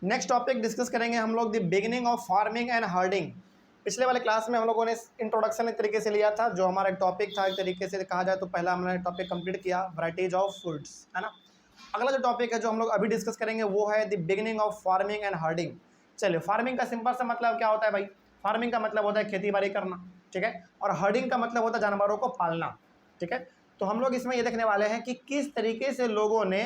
Next topic discuss करेंगे हम लोग the beginning of farming and herding. पिछले वाले क्लास में हम लोगों ने इंट्रोडक्शन एक तरीके से लिया था, जो हमारा एक टॉपिक था, एक तरीके से कहा जाए तो पहला हमने टॉपिक कंप्लीट किया, वैराइटीज ऑफ फूड्स, है ना। अगला जो टॉपिक है जो हम लोग अभी डिस्कस करेंगे वो है the beginning of farming and herding. चलिए, फार्मिंग का सिंपल सा मतलब क्या होता है भाई? फार्मिंग का मतलब होता है खेती बाड़ी करना, ठीक है। और हर्डिंग का मतलब होता है जानवरों को पालना, ठीक है। तो हम लोग इसमें ये देखने वाले हैं कि किस तरीके से लोगों ने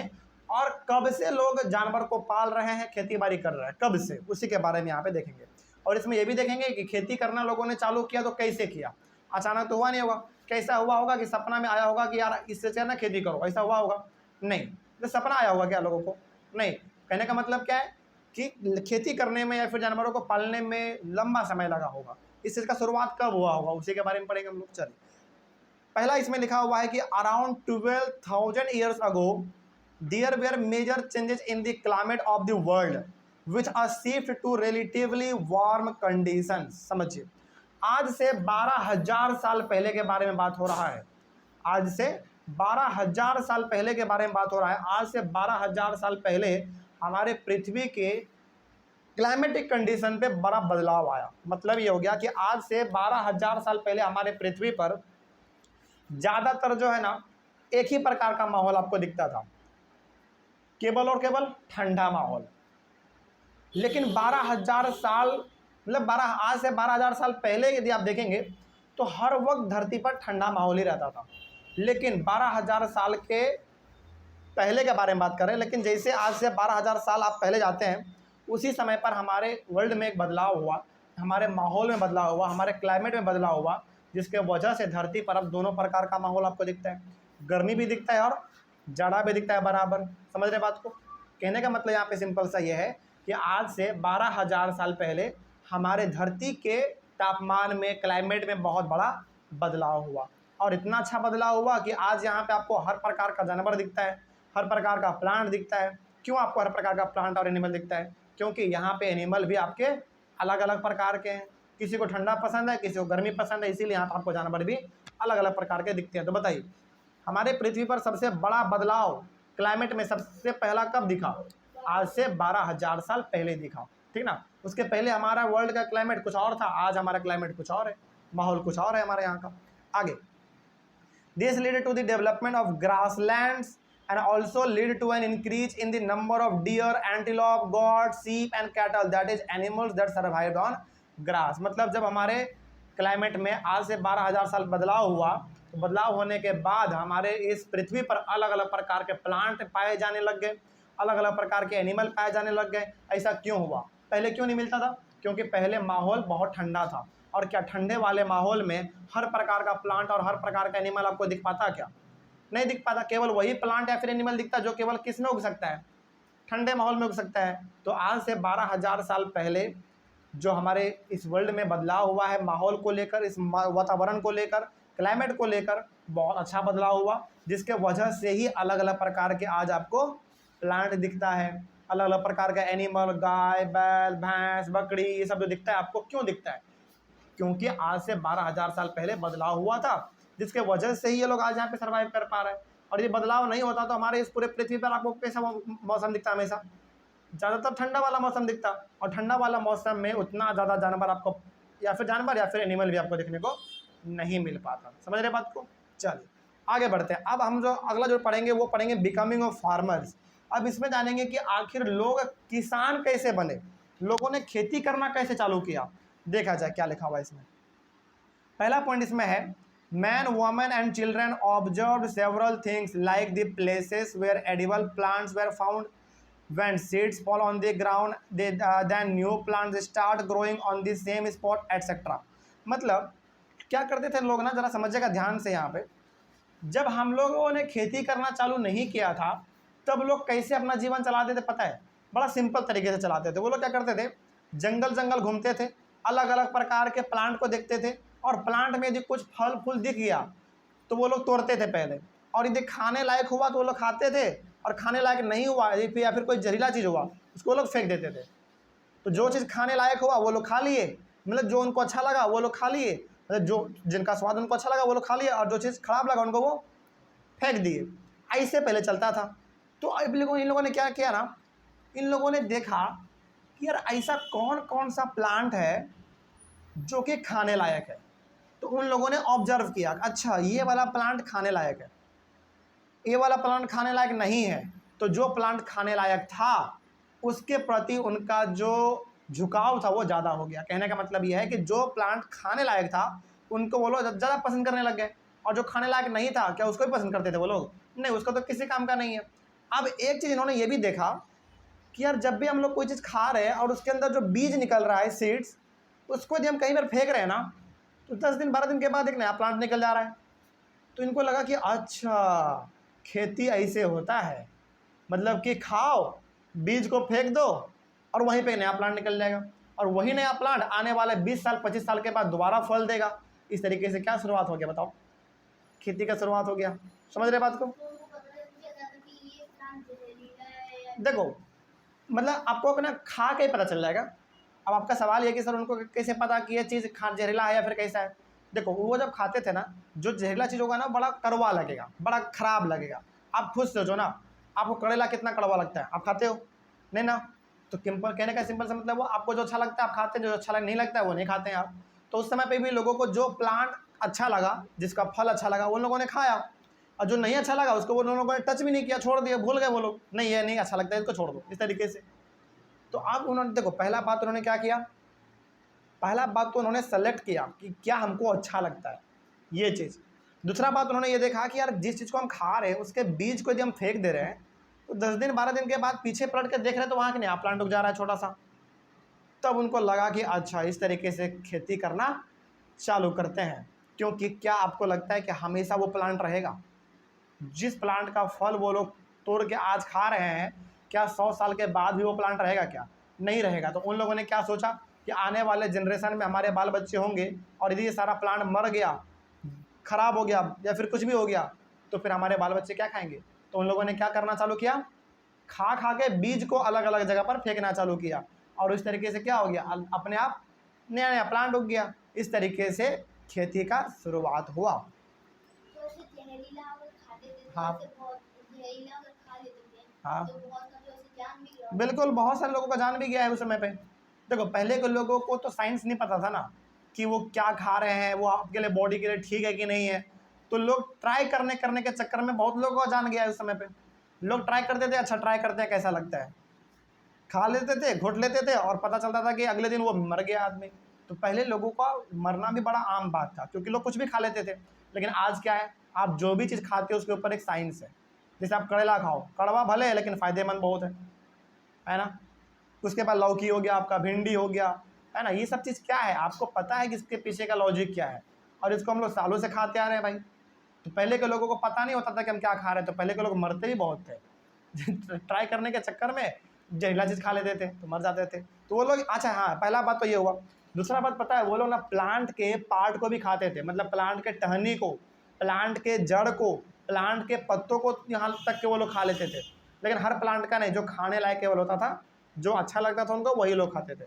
और कब से लोग जानवर को पाल रहे हैं, खेती बाड़ी कर रहे हैं, कब से, उसी के बारे में यहाँ पे देखेंगे। और इसमें ये भी देखेंगे कि खेती करना लोगों ने चालू किया तो कैसे किया। अचानक तो हुआ नहीं होगा। कैसा हुआ होगा कि सपना में आया होगा कि यार इससे क्या ना खेती करो, ऐसा हुआ होगा? नहीं। तो सपना आया होगा क्या लोगों को? नहीं। कहने का मतलब क्या है कि खेती करने में या फिर जानवरों को पालने में लंबा समय लगा होगा। इस चीज़ का शुरुआत कब हुआ होगा, उसी के बारे में पढ़ेंगे हम लोग। चलिए, पहला इसमें लिखा हुआ है कि around 12,000 years ago there were major changes in the climate of the world which are shift to relatively warm conditions. समझिए, आज से 12,000 साल पहले के बारे में बात हो रहा है। आज से 12,000 साल पहले के बारे में बात हो रहा है। आज से 12,000 साल पहले हमारे पृथ्वी के क्लाइमेटिक कंडीशन पे बड़ा बदलाव आया। मतलब ये हो गया कि आज से 12,000 साल पहले हमारे पृथ्वी पर ज़्यादातर जो है ना एक ही प्रकार का माहौल आपको दिखता था, केवल और केवल ठंडा माहौल। लेकिन 12,000 साल मतलब आज से 12,000 साल पहले यदि आप देखेंगे तो हर वक्त धरती पर ठंडा माहौल ही रहता था। लेकिन 12,000 साल के पहले के बारे में बात करें, लेकिन जैसे आज से 12,000 साल आप पहले जाते हैं, उसी समय पर हमारे वर्ल्ड में एक बदलाव हुआ, हमारे माहौल में बदलाव हुआ, हमारे क्लाइमेट में बदलाव हुआ, जिसके वजह से धरती पर अब दोनों प्रकार का माहौल आपको दिखता है। गर्मी भी दिखता है और जाड़ा भी दिखता है बराबर। समझ रहे बात को? कहने का मतलब यहाँ पे सिंपल सा ये है कि आज से 12,000 साल पहले हमारे धरती के तापमान में, क्लाइमेट में बहुत बड़ा बदलाव हुआ। और इतना अच्छा बदलाव हुआ कि आज यहाँ पे आपको हर प्रकार का जानवर दिखता है, हर प्रकार का प्लांट दिखता है। क्यों आपको हर प्रकार का प्लांट और एनिमल दिखता है? क्योंकि यहाँ पे एनिमल भी आपके अलग अलग प्रकार के हैं। किसी को ठंडा पसंद है, किसी को गर्मी पसंद है, इसीलिए यहाँ पर आपको जानवर भी अलग अलग प्रकार के दिखते हैं। तो बताइए, हमारे पृथ्वी पर सबसे बड़ा बदलाव क्लाइमेट में सबसे पहला कब दिखा? आज से 12,000 साल पहले दिखा, ठीक ना। उसके पहले हमारा वर्ल्ड का क्लाइमेट कुछ और था, आज हमारा क्लाइमेट कुछ और है, माहौल कुछ और है हमारे यहाँ का। आगे, this lead to the development of grasslands and also lead to an increase in the number of deer, antelope, goat, sheep and cattle, that is animals that survived on grass। मतलब जब हमारे क्लाइमेट में आज से 12,000 साल बदलाव हुआ, तो बदलाव होने के बाद हमारे इस पृथ्वी पर अलग अलग प्रकार के प्लांट पाए जाने लग गए, अलग अलग प्रकार के एनिमल पाए जाने लग गए। ऐसा क्यों हुआ? पहले क्यों नहीं मिलता था? क्योंकि पहले माहौल बहुत ठंडा था। और क्या ठंडे वाले माहौल में हर प्रकार का प्लांट और हर प्रकार का एनिमल आपको दिख पाता? क्या नहीं दिख पाता। केवल वही प्लांट या फिर एनिमल दिखता जो केवल किस में उग सकता है? ठंडे माहौल में उग सकता है। तो आज से 12,000 साल पहले जो हमारे इस वर्ल्ड में बदलाव हुआ है, माहौल को लेकर, इस वातावरण को लेकर, क्लाइमेट को लेकर बहुत अच्छा बदलाव हुआ, जिसके वजह से ही अलग अलग प्रकार के आज आपको प्लांट दिखता है, अलग अलग प्रकार का एनिमल, गाय, बैल, भैंस, बकरी, ये सब जो दिखता है आपको। क्यों दिखता है? क्योंकि आज से 12,000 साल पहले बदलाव हुआ था, जिसके वजह से ही ये लोग आज यहाँ पे सर्वाइव कर पा रहे हैं। और ये बदलाव नहीं होता तो हमारे इस पूरे पृथ्वी पर आपको कैसा मौसम दिखता? हमेशा ज़्यादातर ठंडा वाला मौसम दिखता। और ठंडा वाला मौसम में उतना ज़्यादा जानवर आपको या फिर एनिमल भी आपको देखने को नहीं मिल पाता। समझ रहे बात को? चलिए आगे बढ़ते हैं। अब हम जो अगला जो पढ़ेंगे वो पढ़ेंगे बिकमिंग ऑफ फार्मर्स। अब इसमें जानेंगे कि आखिर लोग किसान कैसे बने, लोगों ने खेती करना कैसे चालू किया। देखा जाए क्या लिखा हुआ है इसमें। पहला पॉइंट इसमें है, man, women and children observe several things like the places where edible plants were found, when seeds fall on the ground then new plants start growing on the same spot etc। मतलब क्या करते थे लोग ना, जरा समझिएगा ध्यान से यहाँ पे। जब हम लोगों ने खेती करना चालू नहीं किया था तब लोग कैसे अपना जीवन चलाते थे पता है? बड़ा सिंपल तरीके से चलाते थे। वो लोग क्या करते थे, जंगल जंगल घूमते थे, अलग अलग प्रकार के प्लांट को देखते थे, और प्लांट में यदि कुछ फल फूल दिख गया तो वो लोग तोड़ते थे पहले, और यदि खाने लायक हुआ तो वो लोग खाते थे, और खाने लायक नहीं हुआ या फिर कोई जहरीला चीज़ हुआ उसको लोग फेंक देते थे। तो जो चीज़ खाने लायक हुआ वो लोग खा लिए, मतलब जो उनको अच्छा लगा वो लोग खा लिए, मतलब जो जिनका स्वाद उनको अच्छा लगा वो लोग खा लिए, और जो चीज़ खराब लगा उनको वो फेंक दिए। ऐसे पहले चलता था। तो अब इन लोगों ने क्या किया ना, इन लोगों ने देखा कि यार ऐसा कौन कौन सा प्लांट है जो कि खाने लायक है। तो उन लोगों ने ऑब्जर्व किया, अच्छा ये वाला प्लांट खाने लायक है, ये वाला प्लांट खाने लायक नहीं है। तो जो प्लांट खाने लायक था उसके प्रति उनका जो झुकाव था वो ज़्यादा हो गया। कहने का मतलब ये है कि जो प्लांट खाने लायक था उनको वो लोग ज़्यादा पसंद करने लग गए, और जो खाने लायक नहीं था क्या उसको भी पसंद करते थे वो लोग? नहीं, उसका तो किसी काम का नहीं है। अब एक चीज़ इन्होंने ये भी देखा कि यार जब भी हम लोग कोई चीज़ खा रहे हैं और उसके अंदर जो बीज निकल रहा है, सीड्स, उसको यदि हम कहीं पर फेंक रहे हैं ना, तो 10 दिन 12 दिन के बाद एक नया प्लांट निकल जा रहा है। तो इनको लगा कि अच्छा खेती ऐसे होता है, मतलब कि खाओ, बीज को फेंक दो और वहीं पे नया प्लांट निकल जाएगा, और वही नया प्लांट आने वाले 20 साल 25 साल के बाद दोबारा फल देगा। इस तरीके से क्या शुरुआत हो गया बताओ? खेती का शुरुआत हो गया। समझ रहे बात को? देखो मतलब आपको अपना खा के पता चल जाएगा। अब आपका सवाल ये कि सर उनको कैसे पता कि ये चीज़ खा जहरीला है या फिर कैसा है? देखो वो जब खाते थे ना, जो जहरीला चीज़ होगा ना बड़ा कड़वा लगेगा, बड़ा खराब लगेगा। आप खुद सोचो ना, आपको करेला कितना कड़वा लगता है, आप खाते हो? नहीं ना। तो सिंपल कहने का सिंपल सा मतलब वो आपको जो अच्छा लगता है आप खाते हैं, जो अच्छा नहीं लगता है वो नहीं खाते हैं आप। तो उस समय पे भी लोगों को जो प्लांट अच्छा लगा, जिसका फल अच्छा लगा, उन लोगों ने खाया, और जो नहीं अच्छा लगा उसको वो लोगों ने टच भी नहीं किया, छोड़ दिया, भूल गए वो लोग, नहीं ये नहीं अच्छा लगता है इसको छोड़ दो, इस तरीके से। तो अब उन्होंने देखो पहला बात उन्होंने क्या किया, पहला बात तो उन्होंने सेलेक्ट किया कि क्या हमको अच्छा लगता है ये चीज़। दूसरा बात उन्होंने ये देखा कि यार जिस चीज़ को हम खा रहे हैं उसके बीज को यदि हम फेंक दे रहे हैं तो 10 दिन 12 दिन के बाद पीछे पलट के देख रहे हैं तो वहाँ के नया प्लांट उग जा रहा है छोटा सा। तब उनको लगा कि अच्छा इस तरीके से खेती करना चालू करते हैं। क्योंकि क्या आपको लगता है कि हमेशा वो प्लांट रहेगा? जिस प्लांट का फल वो लोग तोड़ के आज खा रहे हैं, क्या 100 साल के बाद भी वो प्लांट रहेगा? क्या नहीं रहेगा। तो उन लोगों ने क्या सोचा कि आने वाले जनरेशन में हमारे बाल बच्चे होंगे और यदि ये सारा प्लांट मर गया, खराब हो गया या फिर कुछ भी हो गया तो फिर हमारे बाल बच्चे क्या खाएंगे? तो उन लोगों ने क्या करना चालू किया, खा खा के बीज को अलग अलग जगह पर फेंकना चालू किया, और इस तरीके से क्या हो गया, अपने आप नया नया प्लांट उग गया। इस तरीके से खेती का शुरुआत हुआ। हाँ हाँ बिल्कुल, बहुत सारे लोगों का जान भी गया है उस समय पे। देखो पहले के लोगों को तो साइंस नहीं पता था ना कि वो क्या खा रहे हैं, वो आपके लिए बॉडी के लिए ठीक है कि नहीं है। तो लोग ट्राई करने के चक्कर में बहुत लोगों को जान गया है उस समय पे। लोग ट्राई करते थे, अच्छा ट्राई करते हैं कैसा लगता है, खा लेते थे, घुट लेते थे, और पता चलता था कि अगले दिन वो मर गया आदमी। तो पहले लोगों का मरना भी बड़ा आम बात था क्योंकि लोग कुछ भी खा लेते थे। लेकिन आज क्या है, आप जो भी चीज़ खाते हो उसके ऊपर एक साइंस है। जैसे आप करेला खाओ, कड़वा भले है लेकिन फ़ायदेमंद बहुत है ना। उसके बाद लौकी हो गया, आपका भिंडी हो गया, है ना। ये सब चीज़ क्या है, आपको पता है कि इसके पीछे का लॉजिक क्या है, और इसको हम लोग सालों से खाते आ रहे हैं भाई। तो पहले के लोगों को पता नहीं होता था कि हम क्या खा रहे हैं, तो पहले के लोग मरते भी बहुत थे ट्राई करने के चक्कर में जहरीला चीज़ खा लेते थे तो मर जाते थे। तो वो लोग, अच्छा हाँ पहला बात तो ये हुआ। दूसरा बात पता है, वो लोग ना प्लांट के पार्ट को भी खाते थे, मतलब प्लांट के टहनी को, प्लांट के जड़ को, प्लांट के पत्तों को, यहाँ तक के वो लोग खा लेते थे। लेकिन हर प्लांट का नहीं, जो खाने लायक केवल होता था, जो अच्छा लगता था उनको वही लोग खाते थे।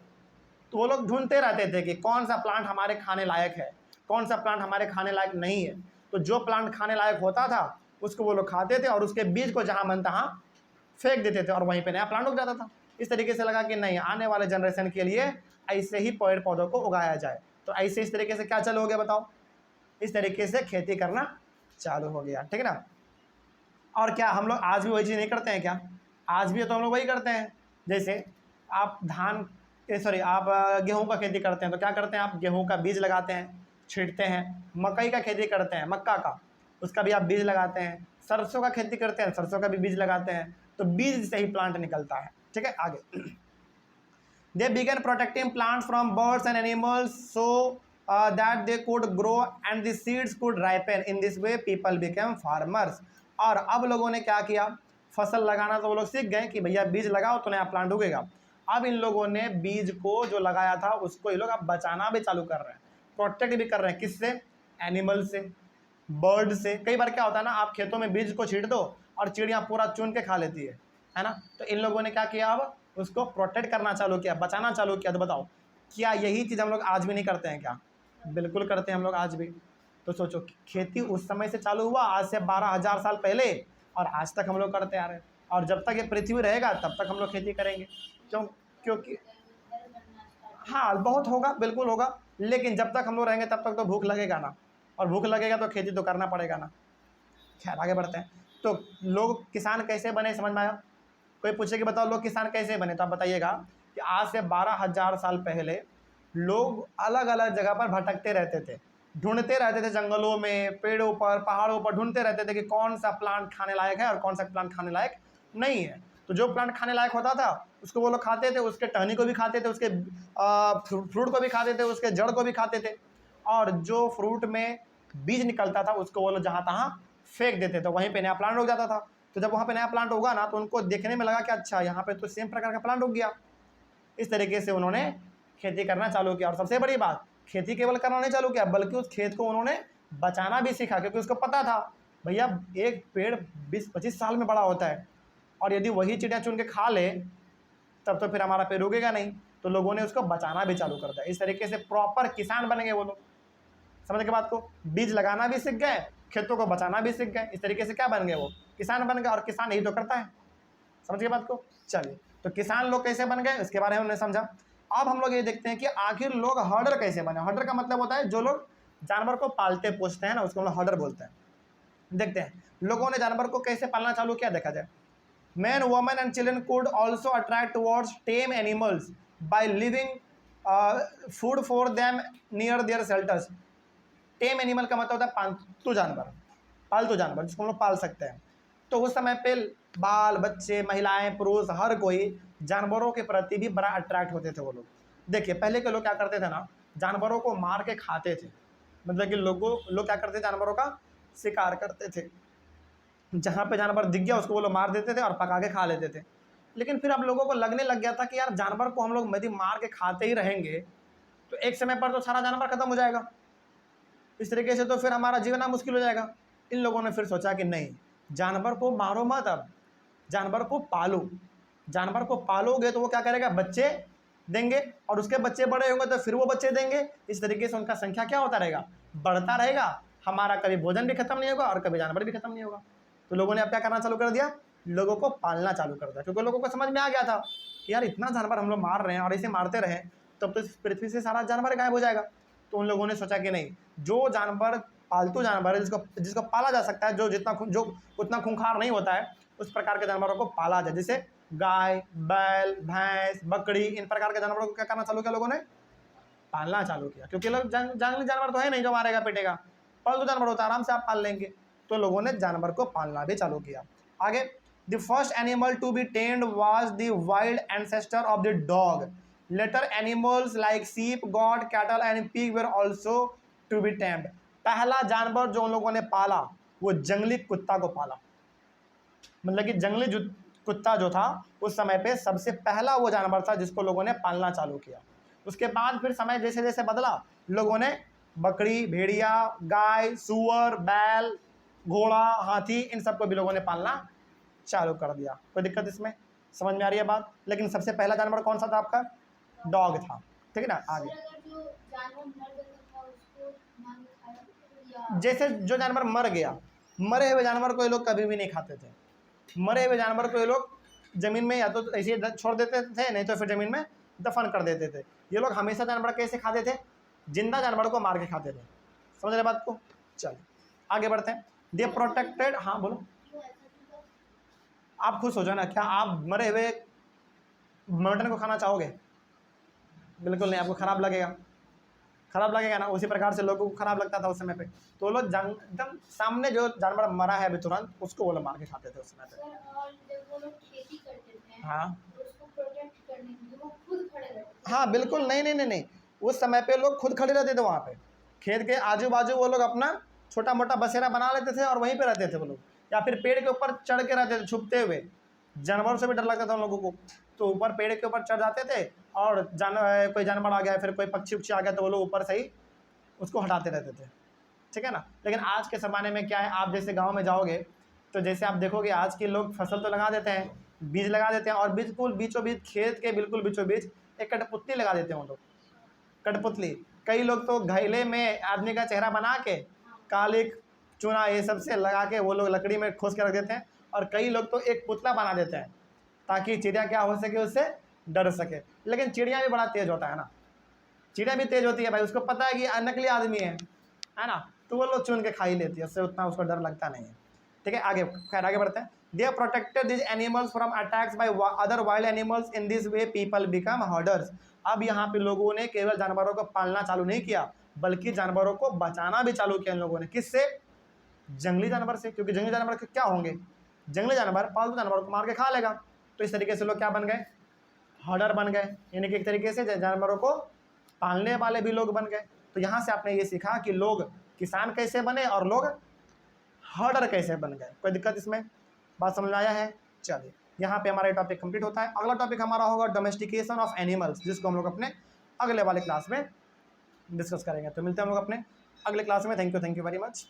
तो वो लोग ढूंढते रहते थे कि कौन सा प्लांट हमारे खाने लायक है, कौन सा प्लांट हमारे खाने लायक नहीं है। तो जो प्लांट खाने लायक होता था उसको वो लोग खाते थे, और उसके बीज को जहाँ मन तहाँ फेंक देते थे और वहीं पे नया प्लांट उग जाता था। इस तरीके से लगा कि नहीं, आने वाले जनरेशन के लिए ऐसे ही पेड़ पौधों को उगाया जाए। तो ऐसे इस तरीके से क्या चालू हो गया बताओ, इस तरीके से खेती करना चालू हो गया, ठीक है ना। और क्या हम लोग आज भी वही चीज़ नहीं करते हैं क्या? आज भी तो हम लोग वही करते हैं। जैसे आप धान आप गेहूं का खेती करते हैं तो क्या करते हैं, आप गेहूं का बीज लगाते हैं, छींटते हैं। मकई का खेती करते हैं, मक्का का, उसका भी आप बीज लगाते हैं। सरसों का खेती करते हैं, सरसों का भी बीज लगाते हैं। तो बीज से ही प्लांट निकलता है, ठीक है। आगे they began protecting plants from birds and animals so that they could grow and the seeds could ripen. In this way people became farmers. और अब लोगों ने क्या किया, फसल लगाना तो वो लोग सीख गए कि भैया बीज लगाओ तो नया प्लांट उगेगा। अब इन लोगों ने बीज को जो लगाया था उसको ये लोग अब बचाना भी चालू कर रहे हैं, प्रोटेक्ट भी कर रहे हैं। किससे? एनिमल से, बर्ड से। कई बार क्या होता है ना, आप खेतों में बीज को छींट दो और चिड़िया पूरा चुन के खा लेती है ना। तो इन लोगों ने क्या किया, अब उसको प्रोटेक्ट करना चालू किया, बचाना चालू किया। तो बताओ क्या यही चीज़ हम लोग आज भी नहीं करते हैं क्या? बिल्कुल करते हैं हम लोग आज भी। तो सोचो खेती उस समय से चालू हुआ, आज से 12,000 साल पहले, और आज तक हम लोग करते आ रहे हैं। और जब तक ये पृथ्वी रहेगा तब तक हम लोग खेती करेंगे। क्योंकि हाँ बहुत होगा, बिल्कुल होगा, लेकिन जब तक हम लोग रहेंगे तब तक तो भूख लगेगा ना, और भूख लगेगा तो खेती तो करना पड़ेगा ना। खैर आगे बढ़ते हैं। तो लोग किसान कैसे बने, समझ में आया? कोई पूछे कि बताओ लोग किसान कैसे बने, तो आप बताइएगा कि आज से 12,000 साल पहले लोग अलग अलग जगह पर भटकते रहते थे, ढूंढते रहते थे, जंगलों में, पेड़ों पर, पहाड़ों पर ढूंढते रहते थे कि कौन सा प्लांट खाने लायक है और कौन सा प्लांट खाने लायक नहीं है। तो जो प्लांट खाने लायक होता था उसको वो लोग खाते थे, उसके टहनी को भी खाते थे, उसके फ्रूट को भी खाते थे, उसके जड़ को भी खाते थे, और जो फ्रूट में बीज निकलता था उसको वो लोग जहाँ तहाँ फेंक देते थे, वहीं पे नया प्लांट उग जाता था। तो जब वहाँ पे नया प्लांट होगा ना तो उनको देखने में लगा कि अच्छा यहाँ पे तो सेम प्रकार का प्लांट उग गया। इस तरीके से उन्होंने खेती करना चालू किया, और सबसे बड़ी बात, खेती केवल करना नहीं चालू किया बल्कि उस खेत को उन्होंने बचाना भी सीखा, क्योंकि उसको पता था भैया एक पेड़ 20-25 साल में बड़ा होता है, और यदि वही चिड़िया चुन के खा ले तब तो फिर हमारा पेड़ उगेगा नहीं। तो लोगों ने उसको बचाना भी चालू कर दिया। इस तरीके से प्रॉपर किसान बन गए वो लोग। समझ के बात को, बीज लगाना भी सीख गए, खेतों को बचाना भी सीख गए। इस तरीके से क्या बन गए, वो किसान बन गए, और किसान यही तो करता है। समझ के बात को। चलिए, तो किसान लोग कैसे बन गए इसके बारे में हमने समझा। अब हम लोग ये देखते हैं कि आखिर लोग हर्डर कैसे बने। हर्डर का मतलब होता है जो लोग जानवर को पालते पोसते हैं ना, उसको हम लोग हर्डर बोलते हैं। देखते हैं लोगों ने जानवर को कैसे पालना चालू किया, देखा जाए। Men, women and children could also attract towards tame animals by leaving food for them near their shelters. Time animal का मतलब होता है पालतू जानवर, पालतू जानवर जिसको हम लोग पाल सकते हैं। तो उस समय पे बाल बच्चे, महिलाएं, पुरुष, हर कोई जानवरों के प्रति भी बड़ा अट्रैक्ट होते थे वो लोग। देखिए पहले के लोग क्या करते थे ना, जानवरों को मार के खाते थे। मतलब कि लोग क्या करते थे, जानवरों का शिकार करते थे। जहाँ पे जानवर दिख गया उसको वो लोग मार देते थे और पका के खा लेते थे। लेकिन फिर अब लोगों को लगने लग गया था कि यार जानवर को हम लोग यदि मार के खाते ही रहेंगे तो एक समय पर तो सारा जानवर खत्म हो जाएगा, इस तरीके से तो फिर हमारा जीना मुश्किल हो जाएगा। इन लोगों ने फिर सोचा कि नहीं, जानवर को मारो मत, अब जानवर को पालो। जानवर को पालोगे तो वो क्या करेगा, बच्चे देंगे, और उसके बच्चे बड़े होंगे तो फिर वो बच्चे देंगे। इस तरीके से उनका संख्या क्या होता रहेगा, बढ़ता रहेगा। हमारा कभी भोजन भी खत्म नहीं होगा और कभी जानवर भी खत्म नहीं होगा। तो लोगों ने अब क्या करना चालू कर दिया, लोगों को पालना चालू कर दिया, क्योंकि लोगों को समझ में आ गया था कि यार इतना जानवर हम लोग मार रहे हैं और इसे मारते रहे तब तो इस पृथ्वी से सारा जानवर गायब हो जाएगा। तो उन लोगों ने सोचा कि नहीं, जो जानवर पालतू जानवर है, जिसको पाला जा सकता है, जो उतना खूंखार नहीं होता है, उस प्रकार के जानवरों को पाला जाए। जैसे गाय, बैल, भैंस, बकरी, इन प्रकार के जानवरों को क्या करना चालू किया, लोगों ने पालना चालू किया। क्योंकि लोग जंगली जानवर तो है नहीं जो मारेगा पीटेगा, पालतू जानवर होता है, आराम से आप पाल लेंगे। तो लोगों ने जानवर को पालना भी चालू किया। आगे, the first animal to be tamed was the wild ancestor of the dog. Later animals like sheep, goat, cattle and pig were also to be tamed. पहला जानवर जो उन लोगों ने पाला वो जंगली कुत्ता को पाला। मतलब कि जंगली कुत्ता जो था उस समय पे सबसे पहला वो जानवर था जिसको लोगों ने पालना चालू किया। उसके बाद फिर समय जैसे जैसे बदला, लोगों ने बकरी, भेड़िया, गाय, सुअर, बैल, घोड़ा, हाथी, इन सबको भी लोगों ने पालना चालू कर दिया। कोई दिक्कत इसमें, समझ में आ रही है बात। लेकिन सबसे पहला जानवर कौन सा था आपका, डॉग था। ठीक है ना। आगे, जैसे जो जानवर मर गया, मरे हुए जानवर को ये लोग कभी भी नहीं खाते थे। मरे हुए जानवर को ये लोग जमीन में या तो ऐसे छोड़ देते थे, नहीं तो फिर जमीन में दफन कर देते थे। ये लोग हमेशा जानवर कैसे खाते थे, जिंदा जानवर को मार के खाते थे। समझ रहे बात को। चलिए आगे बढ़ते हैं। दे प्रोटेक्टेड, हाँ बोलो। आप खुद सोचो ना, क्या आप मरे हुए मटन को खाना चाहोगे? बिल्कुल नहीं, आपको खराब लगेगा, खराब लगेगा ना। उसी प्रकार से लोगों को खराब लगता था उस समय पे। तो लोग एकदम सामने जो जानवर मरा है अभी तुरंत, उसको वो लोग मार के खाते थे उस समय पे। और जब वो लोग खेती करते थे, हाँ, तो उसको प्रोटेक्ट करने के लिए वो खुद खड़े रहते थे। हाँ बिल्कुल, नहीं नहीं नहीं नहीं, उस समय पे लोग खुद खड़े रहते थे वहाँ पे। खेत के आजू बाजू वो लोग अपना छोटा मोटा बसेरा बना लेते थे और वहीं पे रहते थे वो लोग, या फिर पेड़ के ऊपर चढ़ के रहते थे छुपते हुए। जानवरों से भी डर लगता था उन लोगों को, तो ऊपर पेड़ के ऊपर चढ़ जाते थे, और कोई जानवर आ गया, फिर कोई पक्षी उक्षी आ गया तो वो लोग ऊपर से ही उसको हटाते रहते थे। ठीक है ना। लेकिन आज के ज़माने में क्या है, आप जैसे गांव में जाओगे तो जैसे आप देखोगे आज के लोग फसल तो लगा देते हैं, बीज लगा देते हैं, और बिल्कुल बीचों बीच खेत के बिल्कुल बीचों बीच एक कठपुतली लगा देते हैं वो लोग। कठपुतली, कई लोग तो घैले में आदमी का चेहरा बना के काली चूना ये सब से लगा के वो लोग लकड़ी में खोस के रख देते हैं, और कई लोग तो एक पुतला बना देते हैं ताकि चिड़िया क्या हो सके, उससे डर सके। लेकिन चिड़िया भी बड़ा तेज होता है ना, चिड़िया भी तेज होती है भाई, उसको पता है कि नकली आदमी है ना, तो वो लोग चुन के खा ही लेती है, उससे उतना उसको डर लगता नहीं है। ठीक है, आगे खैर आगे बढ़ते हैं। They are protected this animals from attacks by other wild animals, in this way people become herders. अब यहाँ पे लोगों ने केवल जानवरों को पालना चालू नहीं किया, बल्कि जानवरों को बचाना भी चालू किया इन लोगों ने। किससे? जंगली जानवर से, क्योंकि जंगली जानवर क्या होंगे? जंगली जानवर पालतू जानवरों को मार के खा लेगा। तो इस तरीके से लोग क्या बन गए? हर्डर बन गए, यानी कि एक तरीके से जानवरों को पालने वाले भी लोग बन गए। तो यहाँ से आपने ये सीखा कि लोग किसान कैसे बने और लोग हर्डर कैसे बन गए। कोई दिक्कत इसमें? बात समझ में आया है? चलिए, यहाँ पे हमारा टॉपिक कंप्लीट होता है। अगला टॉपिक हमारा होगा डोमेस्टिकेशन ऑफ एनिमल्स, जिसको हम लोग अपने अगले वाले क्लास में डिस्कस करेंगे। तो मिलते हैं हम लोग अपने अगले क्लास में। Thank you very much.